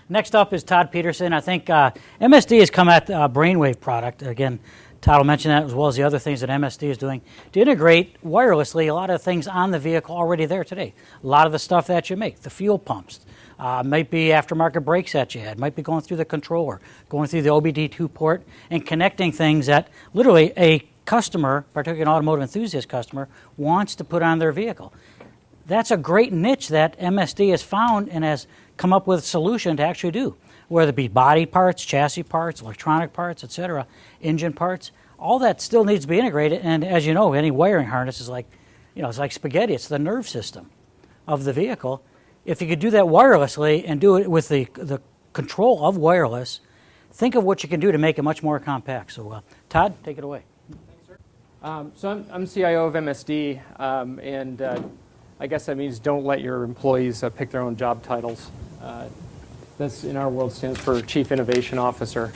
Next up is Todd Petersen. I think MSD has come at the brainwave product. Again, Todd will mention that as well as the other things that MSD is doing to integrate wirelessly a lot of things on the vehicle already there today. A lot of the stuff that you make, the fuel pumps, might be aftermarket brakes that you had, might be going through the controller, going through the OBD2 port, and connecting things that literally a customer, particularly an automotive enthusiast customer, wants to put on their vehicle. That's a great niche that MSD has found and has come up with a solution to actually do, whether it be body parts, chassis parts, electronic parts, etc., engine parts. All that still needs to be integrated, and as you know, any wiring harness is like, it's like spaghetti. It's the nerve system of the vehicle. If you could do that wirelessly and do it with the control of wireless, think of what you can do to make it much more compact. So, Todd, take it away. Thanks, sir. I'm CIO of MSD, and I guess that means don't let your employees pick their own job titles. This, in our world, stands for Chief Innovation Officer.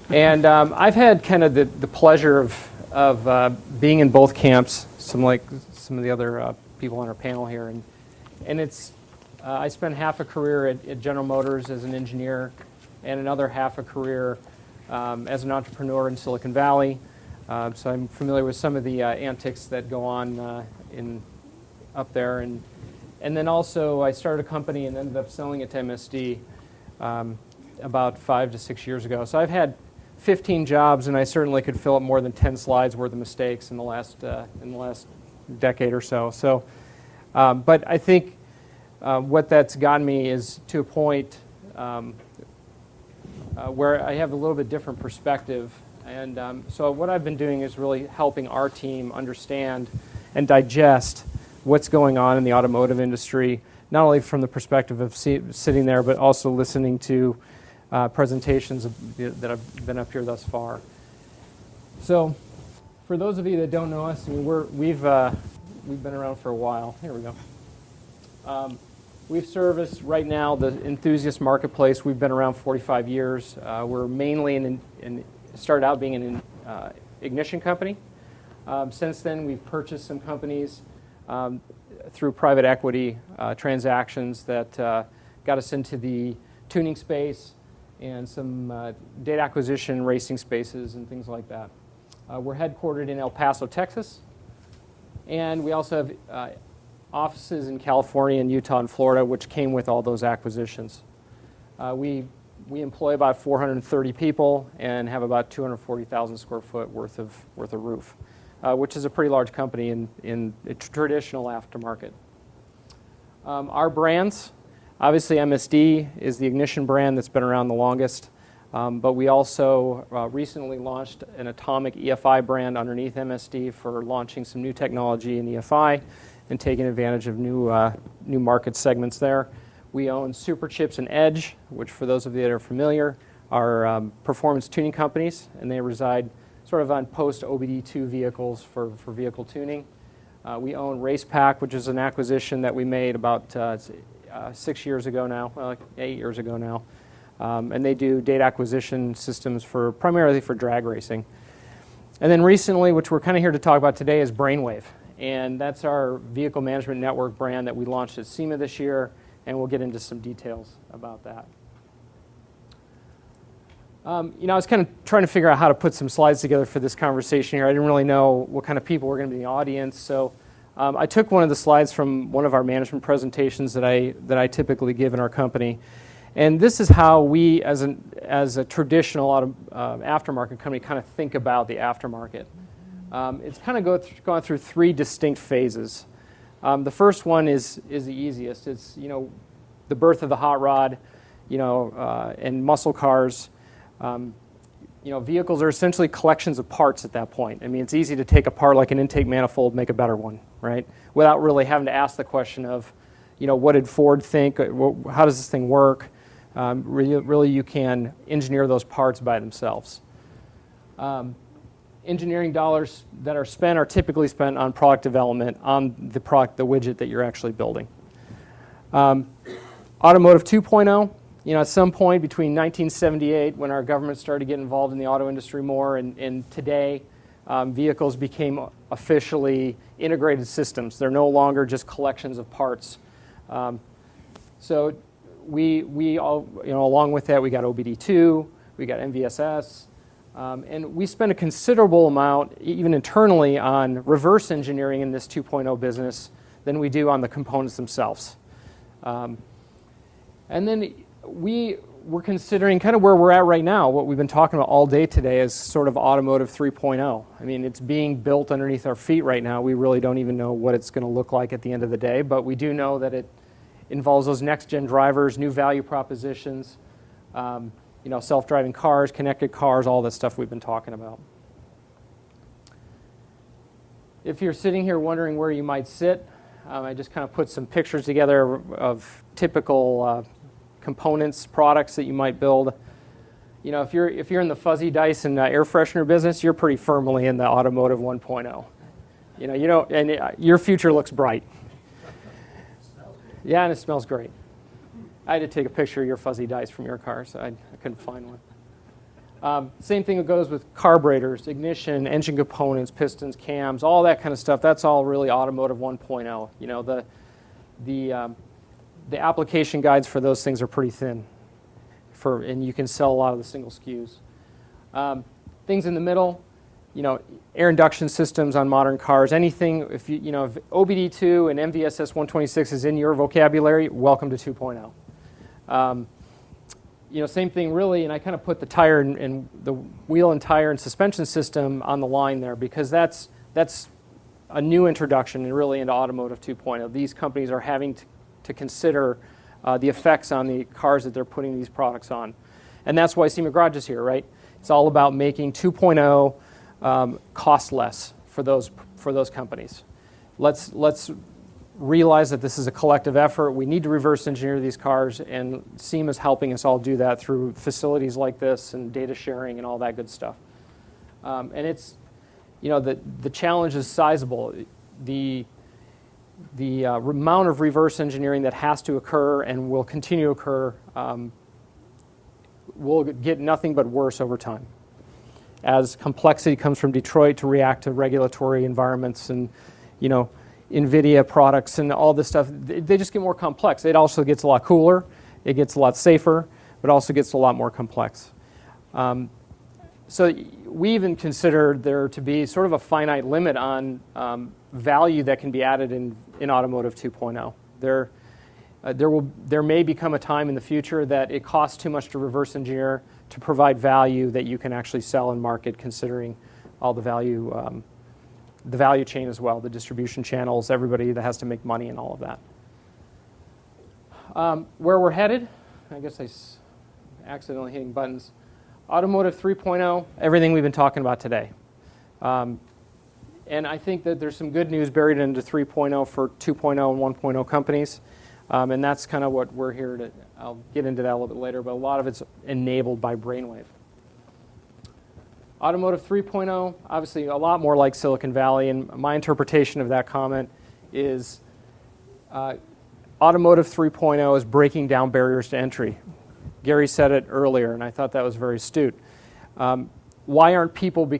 And I've had kind of the pleasure of being in both camps, some of the other people on our panel here. And it's I spent half a career at General Motors as an engineer and another half a career as an entrepreneur in Silicon Valley. So I'm familiar with some of the antics that go on up there. And then also I started a company and ended up selling it to MSD about 5 to 6 years ago. So I've had 15 jobs, and I certainly could fill up more than 10 slides worth of mistakes in the last decade or so. So, but I think what that's gotten me is to a point where I have a little bit different perspective. And so what I've been doing is really helping our team understand and digest what's going on in the automotive industry, not only from the perspective of sitting there, but also listening to presentations that have been up here thus far. So, for those of you that don't know us, I mean, we've been around for a while. Here we go. We've serviced right now the enthusiast marketplace. We've been around 45 years. We're mainly started out being an ignition company. Since then, we've purchased some companies through private equity transactions that got us into the tuning space and some data acquisition racing spaces and things like that. We're headquartered in El Paso, Texas, and we also have offices in California and Utah and Florida, which came with all those acquisitions. We employ about 430 people and have about 240,000 square foot worth of roof, which is a pretty large company in a traditional aftermarket. Our brands, obviously MSD is the ignition brand that's been around the longest, but we also recently launched an atomic EFI brand underneath MSD for launching some new technology in EFI and taking advantage of new market segments there. We own Superchips and Edge, which for those of you that are familiar are performance tuning companies, and they reside sort of on post-OBD2 vehicles for vehicle tuning. We own RacePack, which is an acquisition that we made about 6 years ago now, well, 8 years ago now. And they do data acquisition systems primarily for drag racing. And then recently, which we're kind of here to talk about today, is Brainwave. And that's our vehicle management network brand that we launched at SEMA this year, and we'll get into some details about that. I was kind of trying to figure out how to put some slides together for this conversation here. I didn't really know what kind of people were going to be in the audience, so I took one of the slides from one of our management presentations that I typically give in our company, and this is how we, as a traditional aftermarket company, kind of think about the aftermarket. It's kind of gone through 3 distinct phases. The first one is the easiest. It's the birth of the hot rod, and muscle cars. Vehicles are essentially collections of parts at that point. I mean, it's easy to take apart like an intake manifold, make a better one, right? Without really having to ask the question of, what did Ford think? How does this thing work? Really, you can engineer those parts by themselves. Engineering dollars that are spent are typically spent on product development, on the product, the widget that you're actually building. Automotive 2.0. At some point between 1978, when our government started to get involved in the auto industry more, and today, vehicles became officially integrated systems. They're no longer just collections of parts. So we all, along with that, we got OBD2, we got MVSS, and we spend a considerable amount, even internally, on reverse engineering in this 2.0 business than we do on the components themselves. And then we're considering kind of where we're at right now. What we've been talking about all day today is sort of Automotive 3.0. I mean, it's being built underneath our feet right now. We really don't even know what it's going to look like at the end of the day, but we do know that it involves those next-gen drivers, new value propositions, self-driving cars, connected cars, all this stuff we've been talking about. If you're sitting here wondering where you might sit, I just kind of put some pictures together of typical components, products that you might build. If you're in the fuzzy dice and air freshener business, you're pretty firmly in the Automotive 1.0. And your future looks bright. Yeah, and it smells great. I had to take a picture of your fuzzy dice from your car, so I couldn't find one. Same thing goes with carburetors, ignition, engine components, pistons, cams, all that kind of stuff. That's all really Automotive 1.0. The application guides for those things are pretty thin, and you can sell a lot of the single SKUs. Things in the middle, air induction systems on modern cars. Anything, if OBD2 and MVSS 126 is in your vocabulary, welcome to 2.0. Same thing really, and I kind of put the tire and the wheel and tire and suspension system on the line there because that's a new introduction and really into Automotive 2.0. These companies are having to consider the effects on the cars that they're putting these products on. And that's why SEMA Garage is here, right? It's all about making 2.0 cost less for those companies. Let's realize that this is a collective effort. We need to reverse engineer these cars, and SEMA is helping us all do that through facilities like this and data sharing and all that good stuff. And it's, the challenge is sizable. The amount of reverse engineering that has to occur and will continue to occur will get nothing but worse over time. As complexity comes from Detroit to react to regulatory environments and, NVIDIA products and all this stuff, they just get more complex. It also gets a lot cooler, it gets a lot safer, but also gets a lot more complex. So we even consider there to be sort of a finite limit on value that can be added in Automotive 2.0. There may become a time in the future that it costs too much to reverse engineer to provide value that you can actually sell and market, considering all the value chain as well, the distribution channels, everybody that has to make money and all of that. Where we're headed, I guess accidentally hitting buttons. Automotive 3.0, everything we've been talking about today. And I think that there's some good news buried into 3.0 for 2.0 and 1.0 companies. And that's kind of what we're here to, I'll get into that a little bit later, but a lot of it's enabled by Brainwave. Automotive 3.0, obviously a lot more like Silicon Valley, and my interpretation of that comment is Automotive 3.0 is breaking down barriers to entry. Gary said it earlier, and I thought that was very astute. Why aren't people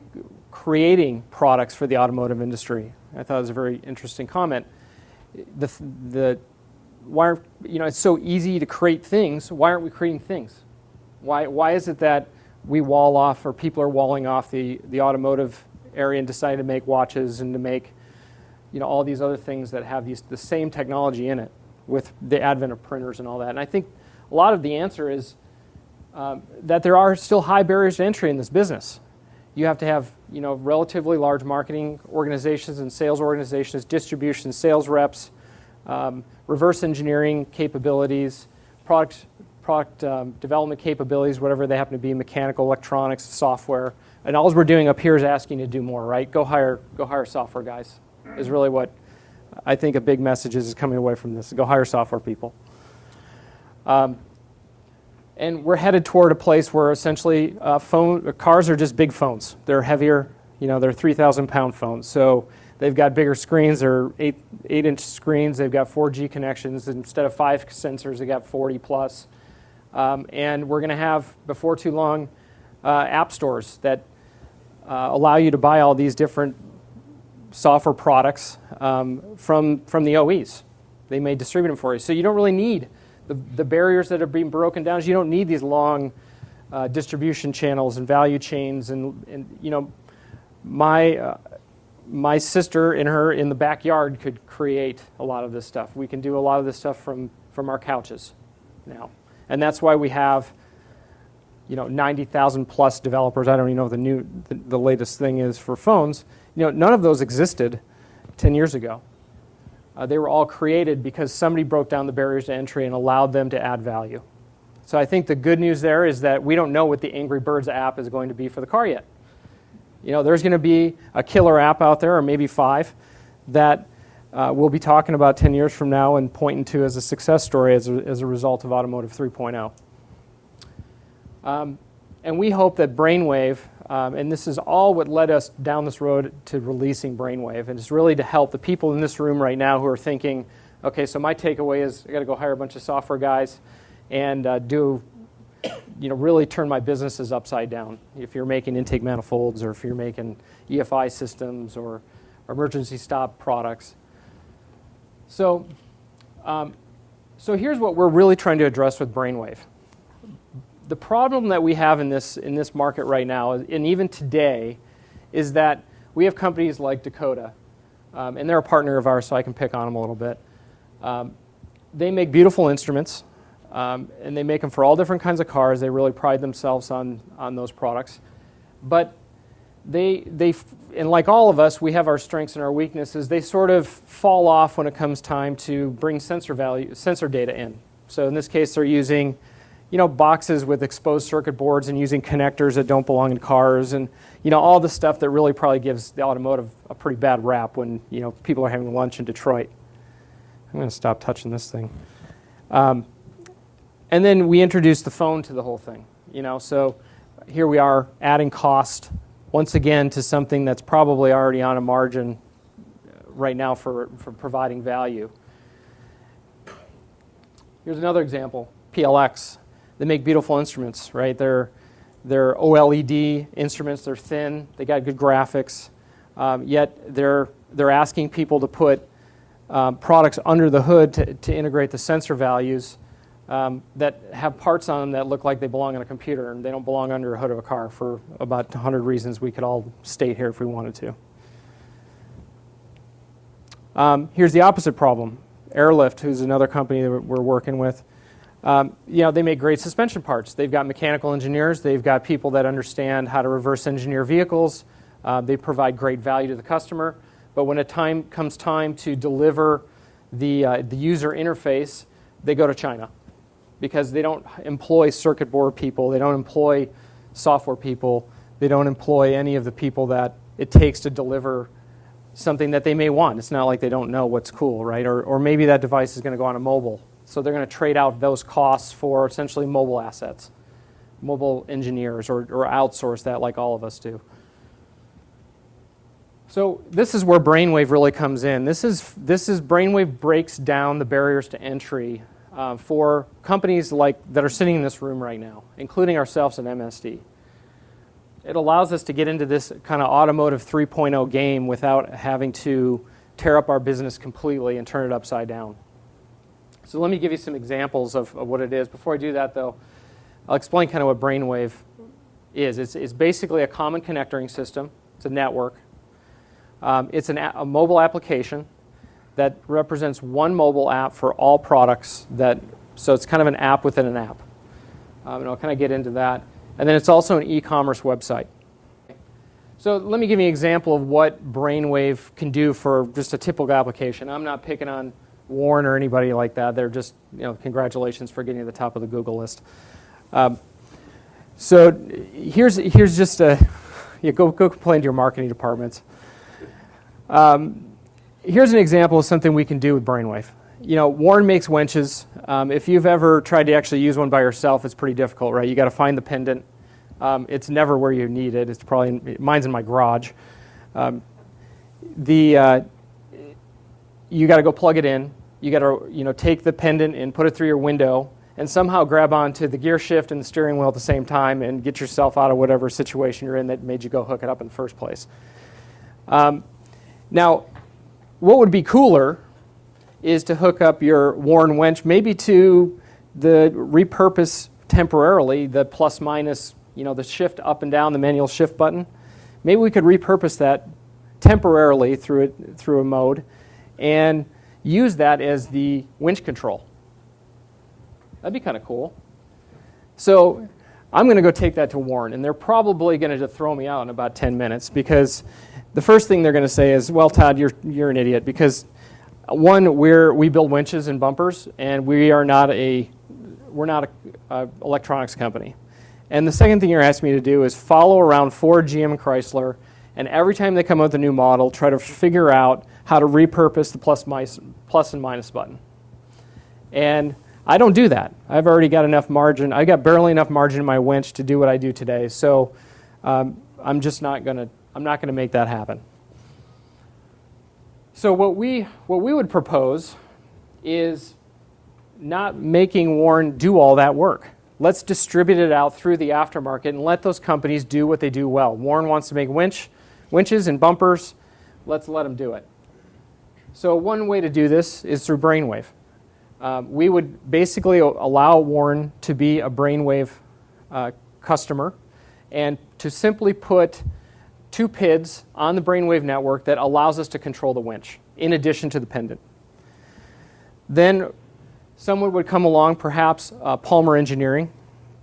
creating products for the automotive industry? I thought it was a very interesting comment. Why aren't, it's so easy to create things. Why aren't we creating things? Why is it that we wall off, or people are walling off the automotive area and decide to make watches and to make all these other things that have the same technology in it with the advent of printers and all that? And I think a lot of the answer is that there are still high barriers to entry in this business. You have to have relatively large marketing organizations and sales organizations, distribution, sales reps, reverse engineering capabilities, product development capabilities, whatever they happen to be, mechanical, electronics, software. And all we're doing up here is asking you to do more, right? Go hire software guys, is really what I think a big message is coming away from this. Go hire software people. And we're headed toward a place where essentially cars are just big phones. They're heavier, they're 3,000-pound phones. So they've got bigger screens. They're 8-inch screens. They've got 4G connections. Instead of 5 sensors, they got 40 plus. And we're going to have, before too long, app stores that allow you to buy all these different software products from the OEs. They may distribute them for you. So you don't really need The barriers that are being broken down is you don't need these long distribution channels and value chains, and you know, my sister in the backyard could create a lot of this stuff. We can do a lot of this stuff from our couches now, and that's why we have, you know, 90,000 plus developers. I don't even know what the latest thing is for phones. You know, none of those existed 10 years ago. They were all created because somebody broke down the barriers to entry and allowed them to add value. So I think the good news there is that we don't know what the Angry Birds app is going to be for the car yet. You know, there's going to be a killer app out there, or maybe 5, that we'll be talking about 10 years from now and pointing to as a success story as a result of Automotive 3.0. And we hope that Brainwave, and this is all what led us down this road to releasing Brainwave, and it's really to help the people in this room right now who are thinking, okay, so my takeaway is I got to go hire a bunch of software guys and really turn my businesses upside down. If you're making intake manifolds, or if you're making EFI systems or emergency stop products. So here's what we're really trying to address with Brainwave. The problem that we have in this market right now, and even today, is that we have companies like Dakota, and they're a partner of ours, so I can pick on them a little bit. They make beautiful instruments, and they make them for all different kinds of cars. They really pride themselves on those products. But and like all of us, we have our strengths and our weaknesses. They sort of fall off when it comes time to bring sensor data in. So in this case, they're using, you know, boxes with exposed circuit boards and using connectors that don't belong in cars, and, you know, all the stuff that really probably gives the automotive a pretty bad rap when, you know, people are having lunch in Detroit. I'm going to stop touching this thing. And then we introduced the phone to the whole thing, you know. So here we are adding cost once again to something that's probably already on a margin right now for providing value. Here's another example, PLX. They make beautiful instruments, right? They're OLED instruments. They're thin. They got good graphics. Yet they're asking people to put products under the hood to integrate the sensor values that have parts on them that look like they belong on a computer, and they don't belong under a hood of a car for about 100 reasons we could all state here if we wanted to. Here's the opposite problem. Airlift, who's another company that we're working with. You know, they make great suspension parts. They've got mechanical engineers. They've got people that understand how to reverse engineer vehicles. They provide great value to the customer. But when it comes time to deliver the user interface, they go to China, because they don't employ circuit board people. They don't employ software people. They don't employ any of the people that it takes to deliver something that they may want. It's not like they don't know what's cool, right? Or maybe that device is going to go on a mobile. So they're going to trade out those costs for essentially mobile assets, mobile engineers, or outsource that like all of us do. So this is where Brainwave really comes in. This is Brainwave breaks down the barriers to entry for companies that are sitting in this room right now, including ourselves at MSD. It allows us to get into this kind of Automotive 3.0 game without having to tear up our business completely and turn it upside down. So let me give you some examples of what it is. Before I do that, though, I'll explain kind of what Brainwave is. It's basically a common connectoring system. It's a network. It's a mobile application that represents one mobile app for all products. So it's kind of an app within an app. And I'll kind of get into that. And then it's also an e-commerce website. So let me give you an example of what Brainwave can do for just a typical application. I'm not picking on Warren or anybody like that. They're just, you know, congratulations for getting to the top of the Google list. So here's just go complain to your marketing departments. Here's an example of something we can do with Brainwave. You know, Warren makes winches. If you've ever tried to actually use one by yourself, it's pretty difficult, right? You got to find the pendant. It's never where you need it. It's probably mine's in my garage. You got to go plug it in. You got to take the pendant and put it through your window, and somehow grab onto the gear shift and the steering wheel at the same time and get yourself out of whatever situation you're in that made you go hook it up in the first place. Now, what would be cooler is to hook up your Warren winch maybe to the repurpose temporarily the plus minus, the shift up and down, the manual shift button. Maybe we could repurpose that temporarily through a mode and use that as the winch control. That'd be kind of cool. So I'm going to go take that to Warren, and they're probably going to throw me out in about 10 minutes because the first thing they're going to say is, well, Todd, you're an idiot because, one, we build winches and bumpers, and we're not a electronics company. And the second thing you're asking me to do is follow around Ford, GM, and Chrysler, and every time they come out with a new model, try to figure out how to repurpose the plus and minus button. And I don't do that. I've already got enough margin. I got barely enough margin in my winch to do what I do today. So I'm just not going to make that happen. So what we would propose is not making Warren do all that work. Let's distribute it out through the aftermarket and let those companies do what they do well. Warren wants to make winches and bumpers. Let's let them do it. So one way to do this is through Brainwave. We would basically allow Warren to be a Brainwave customer and to simply put 2 PIDs on the Brainwave network that allows us to control the winch in addition to the pendant. Then someone would come along, perhaps Palmer Engineering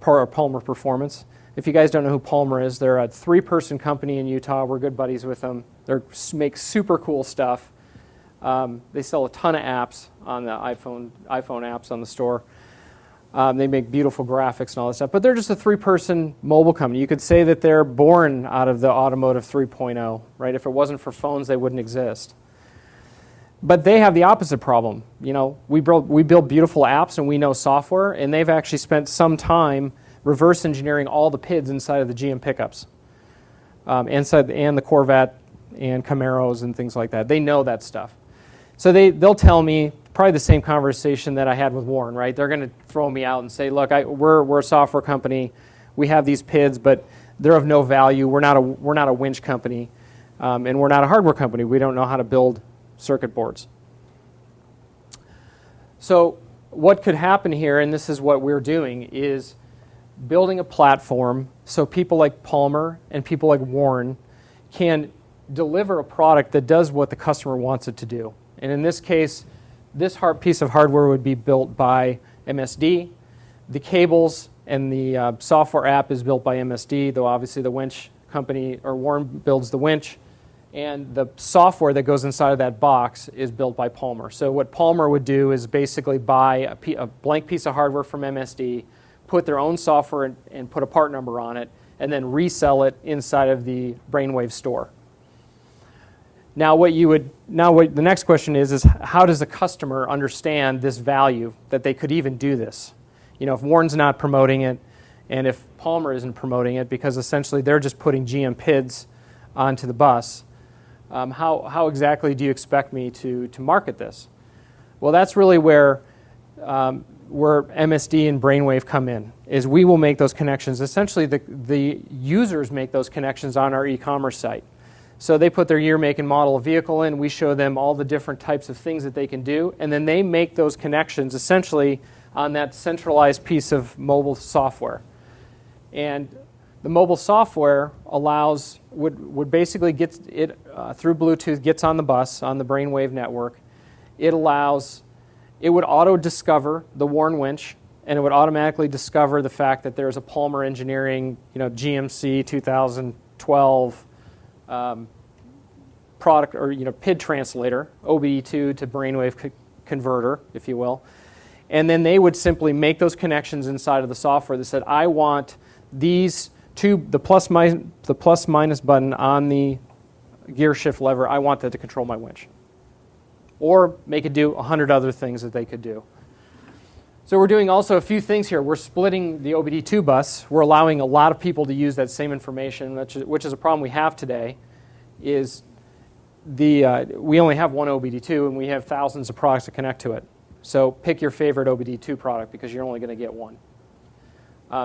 or Palmer Performance. If you guys don't know who Palmer is, they're a 3-person company in Utah. We're good buddies with them. They make super cool stuff. They sell a ton of apps on the iPhone apps on the store. They make beautiful graphics and all that stuff. But they're just a 3-person mobile company. You could say that they're born out of the Automotive 3.0, right? If it wasn't for phones, they wouldn't exist. But they have the opposite problem. We build beautiful apps and we know software, and they've actually spent some time reverse engineering all the PIDs inside of the GM pickups, and the Corvette and Camaros and things like that. They know that stuff. So they'll tell me probably the same conversation that I had with Warren, right? They're going to throw me out and say, look, we're a software company. We have these PIDs, but they're of no value. We're not a winch company, and we're not a hardware company. We don't know how to build circuit boards. So what could happen here, and this is what we're doing, is building a platform so people like Palmer and people like Warren can deliver a product that does what the customer wants it to do. And in this case, this piece of hardware would be built by MSD. The cables and the software app is built by MSD, though obviously the winch company, or Warren builds the winch. And the software that goes inside of that box is built by Palmer. So what Palmer would do is basically buy a blank piece of hardware from MSD, put their own software and put a part number on it, and then resell it inside of the Brainwave store. Now the next question is how does the customer understand this value that they could even do this? If Warren's not promoting it, and if Palmer isn't promoting it, because essentially they're just putting GM PIDs onto the bus, how exactly do you expect me to market this? Well, that's really where MSD and Brainwave come in, is we will make those connections. Essentially, the users make those connections on our e-commerce site. So they put their year, make, and model of vehicle in. We show them all the different types of things that they can do, and then they make those connections essentially on that centralized piece of mobile software. And the mobile software would basically get it through Bluetooth, gets on the bus, on the Brainwave network. It would auto-discover the Warren winch, and it would automatically discover the fact that there's a Palmer Engineering, GMC 2012 product, or PID translator, OBD2 to Brainwave converter, if you will. And then they would simply make those connections inside of the software that said, I want these the plus minus button on the gear shift lever, I want that to control my winch. Or make it do 100 other things that they could do. So we're doing also a few things here. We're splitting the OBD2 bus. We're allowing a lot of people to use that same information, which is a problem we have today, is we only have one OBD2 and we have thousands of products to connect to it. So pick your favorite OBD2 product because you're only going to get one.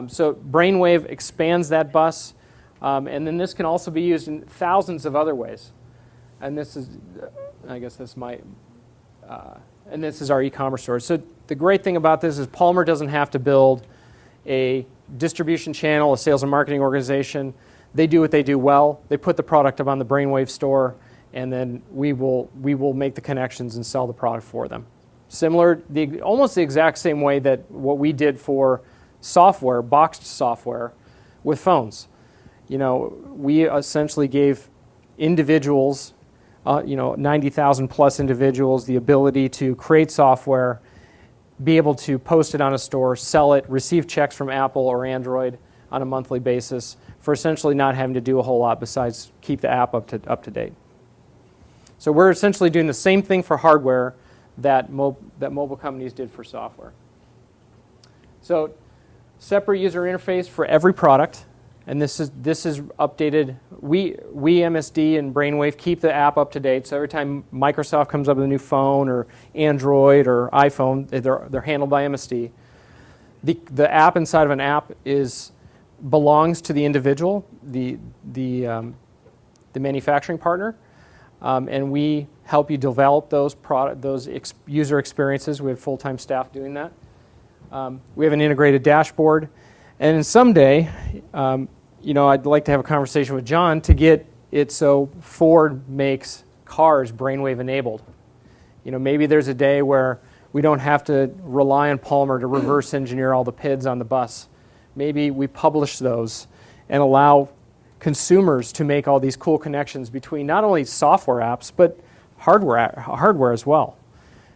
So Brainwave expands that bus, and then this can also be used in thousands of other ways. And this is, I guess this might, and this is our e-commerce store. So the great thing about this is Palmer doesn't have to build a distribution channel, a sales and marketing organization. They do what they do well. They put the product up on the Brainwave store, and then we will make the connections and sell the product for them. Similar, almost the exact same way that what we did for software, boxed software, with phones. We essentially gave individuals, 90,000 plus individuals, the ability to create software, be able to post it on a store, sell it, receive checks from Apple or Android on a monthly basis for essentially not having to do a whole lot besides keep the app up to date. So we're essentially doing the same thing for hardware that mobile companies did for software. So separate user interface for every product, and this is updated. We MSD and Brainwave keep the app up to date. So every time Microsoft comes up with a new phone or Android or iPhone, they're handled by MSD. The app inside of an app belongs to the individual, the manufacturing partner, and we help you develop those user experiences. We have full-time staff doing that. We have an integrated dashboard, and someday, I'd like to have a conversation with John to get it so Ford makes cars Brainwave enabled. Maybe there's a day where we don't have to rely on Palmer to reverse engineer all the PIDs on the bus. Maybe we publish those and allow consumers to make all these cool connections between not only software apps, but hardware as well.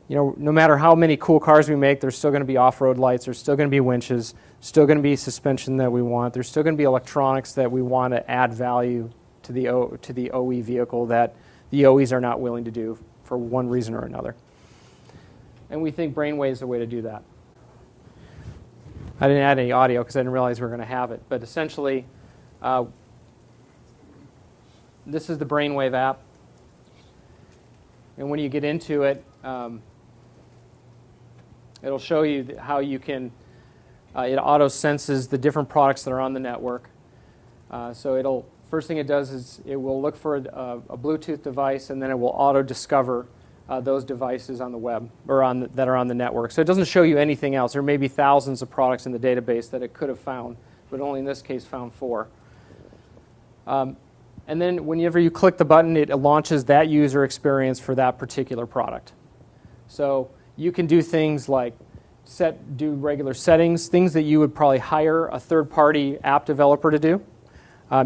No matter how many cool cars we make, there's still going to be off-road lights, there's still going to be winches, still going to be suspension that we want, there's still going to be electronics that we want to add value to the OE vehicle that the OEs are not willing to do for one reason or another. And we think Brainwave is the way to do that. I didn't add any audio because I didn't realize we were going to have it, but essentially, this is the Brainwave app. And when you get into it, it'll show you how you can, it auto-senses the different products that are on the network. So first thing it does is it will look for a Bluetooth device, and then it will auto-discover those devices on the web, or that are on the network. So it doesn't show you anything else. There may be thousands of products in the database that it could have found, but only in this case found 4. And then whenever you click the button, it launches that user experience for that particular product. So you can do things like do regular settings, things that you would probably hire a third-party app developer to do.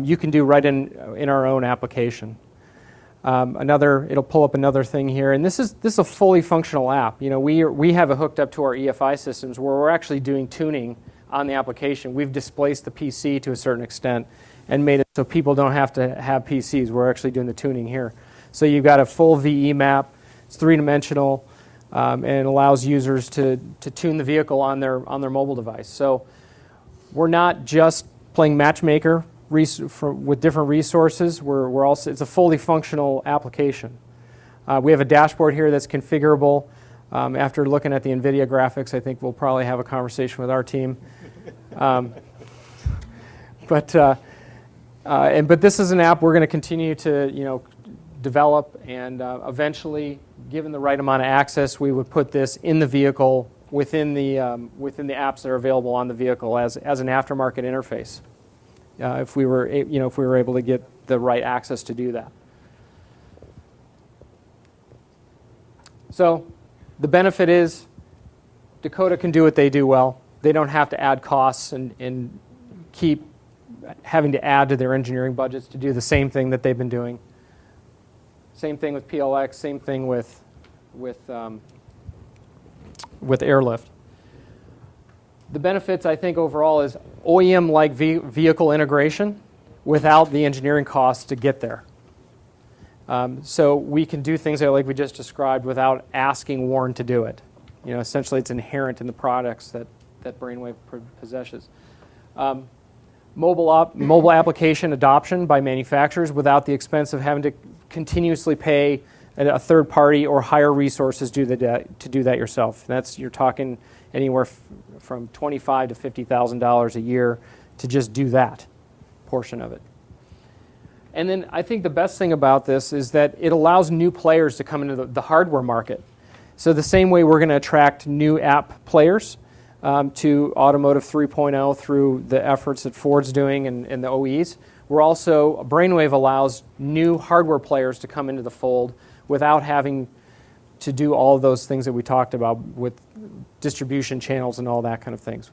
You can do right in our own application. It'll pull up another thing here, and this is a fully functional app. We have it hooked up to our EFI systems where we're actually doing tuning on the application. We've displaced the PC to a certain extent and made it so people don't have to have PCs. We're actually doing the tuning here. So you've got a full VE map. It's 3-dimensional, and it allows users to tune the vehicle on their mobile device. So we're not just playing matchmaker with different resources. We're also, it's a fully functional application. We have a dashboard here that's configurable. After looking at the NVIDIA graphics, I think we'll probably have a conversation with our team. But this is an app we're going to continue to develop, and eventually, given the right amount of access, we would put this in the vehicle within the apps that are available on the vehicle as an aftermarket interface. If we were able to get the right access to do that. So the benefit is Dakota can do what they do well. They don't have to add costs and keep having to add to their engineering budgets to do the same thing that they've been doing. Same thing with PLX, same thing with Airlift. The benefits, I think, overall is OEM-like vehicle integration without the engineering costs to get there. So we can do things like we just described without asking Warren to do it. Essentially, it's inherent in the products that Brainwave possesses. Mobile application adoption by manufacturers without the expense of having to continuously pay a third party or hire resources to do that yourself. You're talking anywhere from $25,000 to $50,000 a year to just do that portion of it. And then I think the best thing about this is that it allows new players to come into the hardware market. So the same way we're going to attract new app players to Automotive 3.0 through the efforts that Ford's doing and the OEs, Brainwave allows new hardware players to come into the fold without having to do all of those things that we talked about with distribution channels and all that kind of things.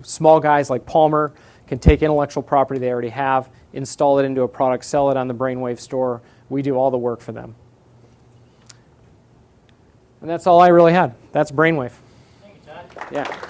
Small guys like Palmer can take intellectual property they already have, install it into a product, sell it on the Brainwave store. We do all the work for them. And that's all I really had. That's Brainwave. Thank you, Todd. Yeah.